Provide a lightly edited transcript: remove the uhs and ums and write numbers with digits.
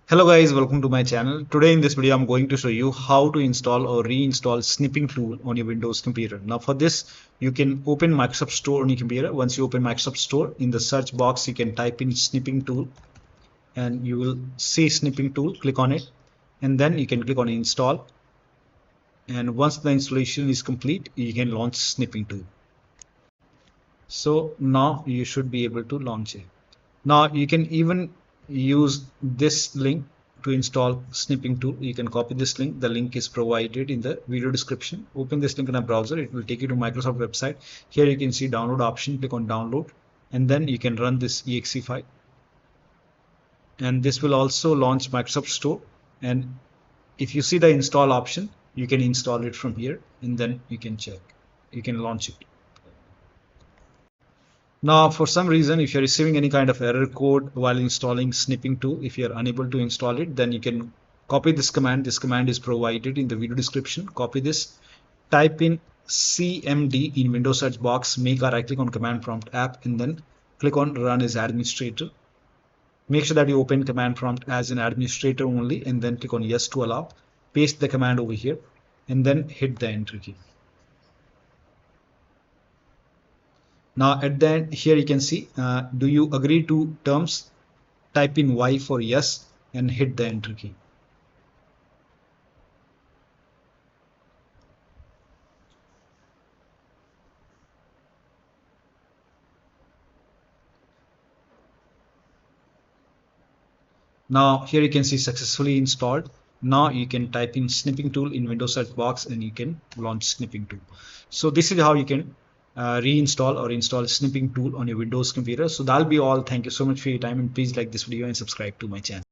Hello guys, welcome to my channel. Today in this video I'm going to show you how to install or reinstall snipping tool on your Windows computer. Now for this you can open Microsoft Store on your computer. Once you open Microsoft Store, in the search box you can type in snipping tool and you will see snipping tool. Click on it and then you can click on install, and once the installation is complete you can launch snipping tool. So now you should be able to launch it. Now you can even use this link to install snipping tool. You can copy this link. The link is provided in the video description. Open this link in a browser. It will take you to Microsoft website. Here you can see download option. Click on download and then you can run this exe file. And this will also launch Microsoft Store. And if you see the install option, you can install it from here and then you can check. You can launch it. Now, for some reason, if you're receiving any kind of error code while installing snipping tool, if you're unable to install it, then you can copy this command. This command is provided in the video description. Copy this, type in CMD in Windows search box, make a right click on command prompt app, and then click on run as administrator. Make sure that you open command prompt as an administrator only, and then click on yes to allow. Paste the command over here, and then hit the enter key. Now at the end here you can see, do you agree to terms? Type in Y for yes and hit the enter key. Now here you can see successfully installed. Now you can type in snipping tool in Windows search box and you can launch snipping tool. So this is how you can reinstall or install snipping tool on your Windows computer. So that'll be all. Thank you so much for your time, and please like this video and subscribe to my channel.